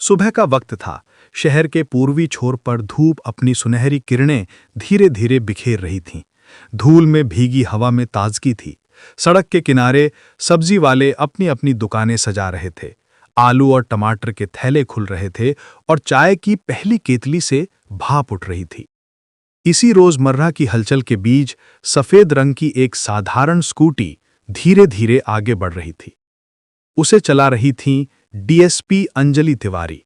सुबह का वक्त था। शहर के पूर्वी छोर पर धूप अपनी सुनहरी किरणें धीरे धीरे बिखेर रही थीं। धूल में भीगी हवा में ताजगी थी। सड़क के किनारे सब्जी वाले अपनी अपनी दुकानें सजा रहे थे। आलू और टमाटर के थैले खुल रहे थे और चाय की पहली केतली से भाप उठ रही थी। इसी रोजमर्रा की हलचल के बीच सफेद रंग की एक साधारण स्कूटी धीरे धीरे आगे बढ़ रही थी। उसे चला रही थीं डीएसपी अंजलि तिवारी।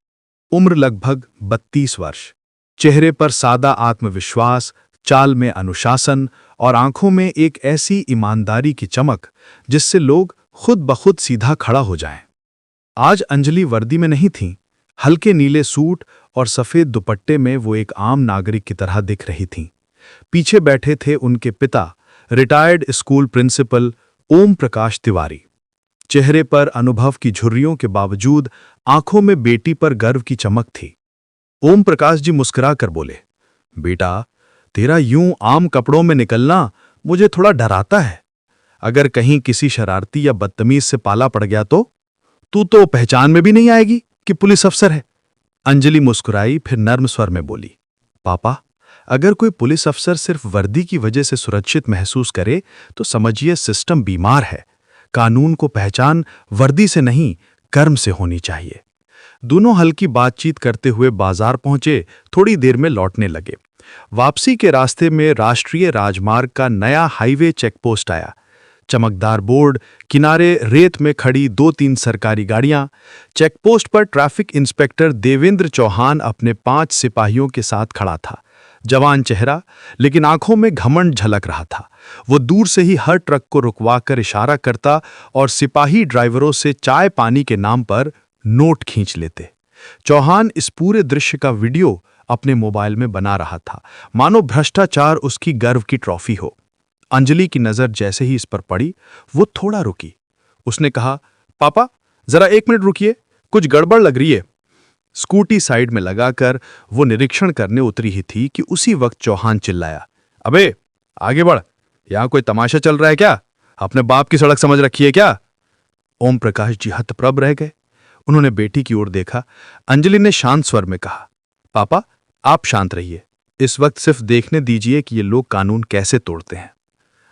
उम्र लगभग 32 वर्ष। चेहरे पर सादा आत्मविश्वास, चाल में अनुशासन और आंखों में एक ऐसी ईमानदारी की चमक जिससे लोग खुद ब खुद सीधा खड़ा हो जाएं। आज अंजलि वर्दी में नहीं थीं। हल्के नीले सूट और सफेद दुपट्टे में वो एक आम नागरिक की तरह दिख रही थीं। पीछे बैठे थे उनके पिता, retired school principal Om Prakash Tiwari. चेहरे पर अनुभव की झुर्रियों के बावजूद आंखों में बेटी पर गर्व की चमक थी। ओम प्रकाश जी मुस्कुरा कर बोले, बेटा, तेरा यूं आम कपड़ों में निकलना मुझे थोड़ा डराता है। अगर कहीं किसी शरारती या बदतमीज से पाला पड़ गया तो तू तो पहचान में भी नहीं आएगी कि पुलिस अफसर है। अंजलि मुस्कुराई, फिर नर्म स्वर में बोली, पापा, अगर कोई पुलिस अफसर सिर्फ वर्दी की वजह से सुरक्षित महसूस करे तो समझिए सिस्टम बीमार है। कानून को पहचान वर्दी से नहीं, कर्म से होनी चाहिए। दोनों हल्की बातचीत करते हुए बाजार पहुंचे। थोड़ी देर में लौटने लगे। वापसी के रास्ते में राष्ट्रीय राजमार्ग का नया हाईवे चेकपोस्ट आया। चमकदार बोर्ड, किनारे रेत में खड़ी 2-3 सरकारी गाड़ियां। चेकपोस्ट पर ट्रैफिक इंस्पेक्टर देवेंद्र चौहान अपने 5 सिपाहियों के साथ खड़ा था। जवान चेहरा, लेकिन आंखों में घमंड झलक रहा था। वो दूर से ही हर ट्रक को रुकवाकर इशारा करता और सिपाही ड्राइवरों से चाय पानी के नाम पर नोट खींच लेते। चौहान इस पूरे दृश्य का वीडियो अपने मोबाइल में बना रहा था, मानो भ्रष्टाचार उसकी गर्व की ट्रॉफी हो। अंजलि की नजर जैसे ही इस पर पड़ी, वो थोड़ा रुकी। उसने कहा, पापा, जरा 1 मिनट रुकिए, कुछ गड़बड़ लग रही है। स्कूटी साइड में लगाकर वो निरीक्षण करने उतरी ही थी कि उसी वक्त चौहान चिल्लाया, अबे आगे बढ़, यहां कोई तमाशा चल रहा है क्या? अपने बाप की सड़क समझ रखी है क्या? ओम प्रकाश जी हतप्रभ रह गए। उन्होंने बेटी की ओर देखा। अंजलि ने शांत स्वर में कहा, पापा, आप शांत रहिए, इस वक्त सिर्फ देखने दीजिए कि ये लोग कानून कैसे तोड़ते हैं।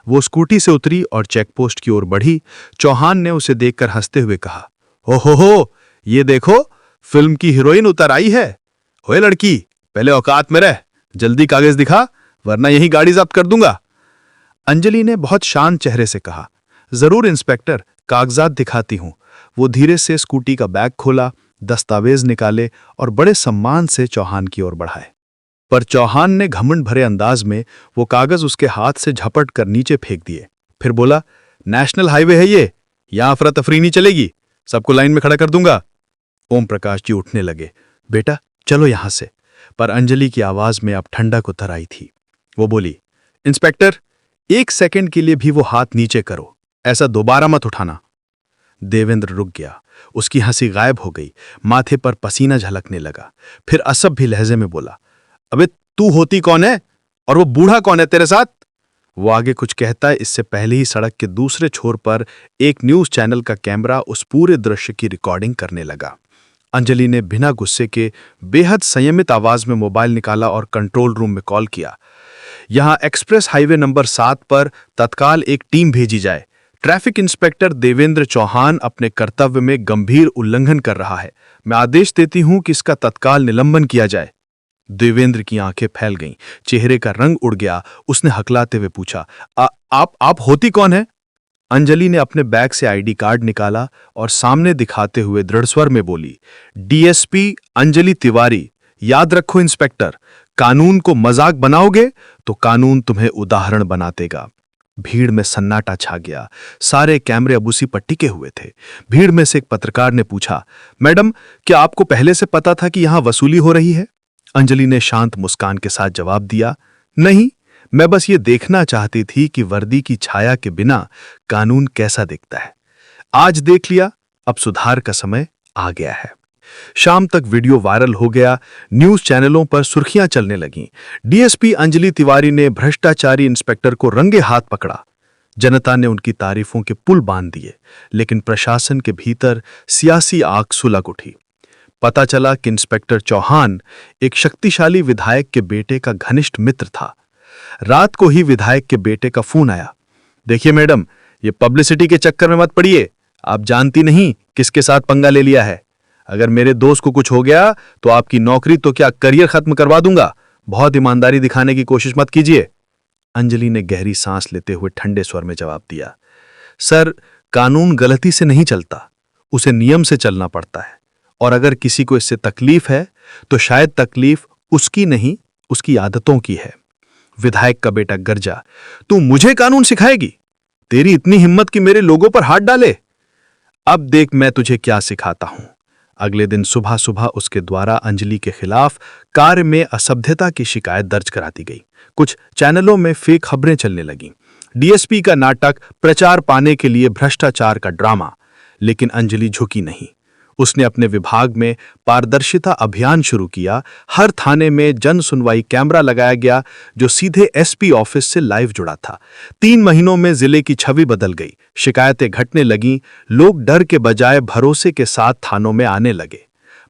वो स्कूटी से उतरी और चेकपोस्ट की ओर बढ़ी। चौहान ने उसे देखकर हंसते हुए कहा, हो, ये देखो, फिल्म की हीरोइन उतर आई है। ओए लड़की, पहले औकात में रह, जल्दी कागज दिखा, वरना यही गाड़ी जब्त कर दूंगा। अंजलि ने बहुत शांत चेहरे से कहा, जरूर इंस्पेक्टर, कागजात दिखाती हूं। वो धीरे से स्कूटी का बैग खोला, दस्तावेज निकाले और बड़े सम्मान से चौहान की ओर बढ़ाए। पर चौहान ने घमंड भरे अंदाज में वो कागज उसके हाथ से झपट कर नीचे फेंक दिए। फिर बोला, नेशनल हाईवे है ये, यहां अफरा तफरी नहीं चलेगी, सबको लाइन में खड़ा कर दूंगा। ओम प्रकाश जी उठने लगे, बेटा चलो यहां से। पर अंजलि की आवाज में अब ठंडक उतर आई थी। वो बोली, इंस्पेक्टर, 1 सेकंड के लिए भी वो हाथ नीचे करो, ऐसा दोबारा मत उठाना। देवेंद्र रुक गया। उसकी हंसी गायब हो गई, माथे पर पसीना झलकने लगा। फिर असभ्य लहजे में बोला, अबे तू होती कौन है और वो बूढ़ा कौन है तेरे साथ? वो आगे कुछ कहता है, इससे पहले ही सड़क के दूसरे छोर पर एक न्यूज चैनल का कैमरा उस पूरे दृश्य की रिकॉर्डिंग करने लगा। अंजलि ने बिना गुस्से के बेहद संयमित आवाज में मोबाइल निकाला और कंट्रोल रूम में कॉल किया। यहां एक्सप्रेस हाईवे नंबर 7 पर तत्काल एक टीम भेजी जाए। ट्रैफिक इंस्पेक्टर देवेंद्र चौहान अपने कर्तव्य में गंभीर उल्लंघन कर रहा है। मैं आदेश देती हूं कि इसका तत्काल निलंबन किया जाए। देवेंद्र की आंखें फैल गईं, चेहरे का रंग उड़ गया। उसने हकलाते हुए पूछा, आप होती कौन है? अंजलि ने अपने बैग से आईडी कार्ड निकाला और सामने दिखाते हुए दृढ़ स्वर में बोली, डीएसपी अंजलि तिवारी। याद रखो इंस्पेक्टर, कानून को मजाक बनाओगे तो कानून तुम्हें उदाहरण बना देगा। भीड़ में सन्नाटा छा गया। सारे कैमरे अब उसी पर टिके हुए थे। भीड़ में से एक पत्रकार ने पूछा, मैडम, क्या आपको पहले से पता था कि यहां वसूली हो रही है? अंजलि ने शांत मुस्कान के साथ जवाब दिया, नहीं, मैं बस ये देखना चाहती थी कि वर्दी की छाया के बिना कानून कैसा दिखता है। आज देख लिया, अब सुधार का समय आ गया है। शाम तक वीडियो वायरल हो गया। न्यूज चैनलों पर सुर्खियां चलने लगीं। डीएसपी अंजलि तिवारी ने भ्रष्टाचारी इंस्पेक्टर को रंगे हाथ पकड़ा। जनता ने उनकी तारीफों के पुल बांध दिए, लेकिन प्रशासन के भीतर सियासी आग सुलग उठी। पता चला कि इंस्पेक्टर चौहान एक शक्तिशाली विधायक के बेटे का घनिष्ठ मित्र था। रात को ही विधायक के बेटे का फोन आया। देखिए मैडम, ये पब्लिसिटी के चक्कर में मत पड़िए। आप जानती नहीं किसके साथ पंगा ले लिया है। अगर मेरे दोस्त को कुछ हो गया तो आपकी नौकरी तो क्या करियर खत्म करवा दूंगा। बहुत ईमानदारी दिखाने की कोशिश मत कीजिए। अंजलि ने गहरी सांस लेते हुए ठंडे स्वर में जवाब दिया, सर, कानून गलती से नहीं चलता, उसे नियम से चलना पड़ता है। और अगर किसी को इससे तकलीफ है तो शायद तकलीफ उसकी नहीं, उसकी आदतों की है। विधायक का बेटा गरजा, तू मुझे कानून सिखाएगी? तेरी इतनी हिम्मत कि मेरे लोगों पर हाथ डाले? अब देख मैं तुझे क्या सिखाता हूं। अगले दिन सुबह सुबह उसके द्वारा अंजलि के खिलाफ कार्य में असभ्यता की शिकायत दर्ज करा दी गई। कुछ चैनलों में फेक खबरें चलने लगीं। डीएसपी का नाटक, प्रचार पाने के लिए भ्रष्टाचार का ड्रामा। लेकिन अंजलि झुकी नहीं। उसने अपने विभाग में पारदर्शिता अभियान शुरू किया। हर थाने में जन सुनवाई कैमरा लगाया गया जो सीधे एसपी ऑफिस से लाइव जुड़ा था। 3 महीनों में जिले की छवि बदल गई। शिकायतें घटने लगीं। लोग डर के बजाय भरोसे के साथ थानों में आने लगे।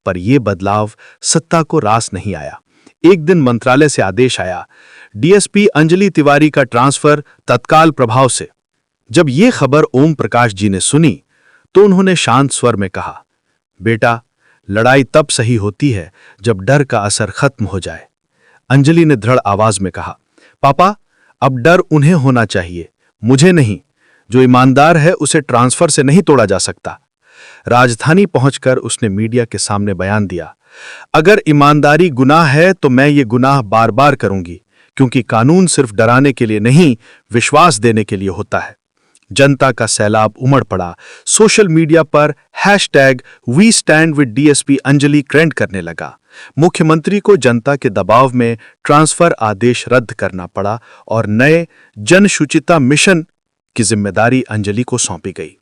पर यह बदलाव सत्ता को रास नहीं आया। एक दिन मंत्रालय से आदेश आया, डीएसपी अंजलि तिवारी का ट्रांसफर तत्काल प्रभाव से। जब यह खबर ओम प्रकाश जी ने सुनी तो उन्होंने शांत स्वर में कहा, बेटा, लड़ाई तब सही होती है जब डर का असर खत्म हो जाए। अंजलि ने दृढ़ आवाज में कहा, पापा, अब डर उन्हें होना चाहिए, मुझे नहीं। जो ईमानदार है उसे ट्रांसफर से नहीं तोड़ा जा सकता। राजधानी पहुंचकर उसने मीडिया के सामने बयान दिया, अगर ईमानदारी गुनाह है तो मैं ये गुनाह बार बार करूंगी, क्योंकि कानून सिर्फ डराने के लिए नहीं, विश्वास देने के लिए होता है। जनता का सैलाब उमड़ पड़ा। सोशल मीडिया पर #We Stand with DSP Anjali trend करने लगा। मुख्यमंत्री को जनता के दबाव में ट्रांसफर आदेश रद्द करना पड़ा और नए जन शुचिता मिशन की जिम्मेदारी अंजलि को सौंपी गई।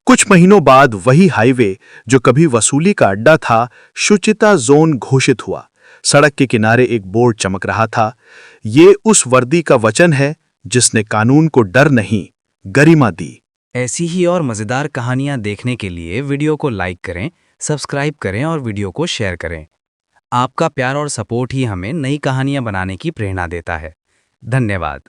कुछ महीनों बाद वही हाईवे जो कभी वसूली का अड्डा था, शुचिता जोन घोषित हुआ। सड़क के किनारे एक बोर्ड चमक रहा था, ये उस वर्दी का वचन है जिसने कानून को डर नहीं, गरिमा दी। ऐसी ही और मज़ेदार कहानियां देखने के लिए वीडियो को लाइक करें, सब्सक्राइब करें और वीडियो को शेयर करें। आपका प्यार और सपोर्ट ही हमें नई कहानियां बनाने की प्रेरणा देता है। धन्यवाद।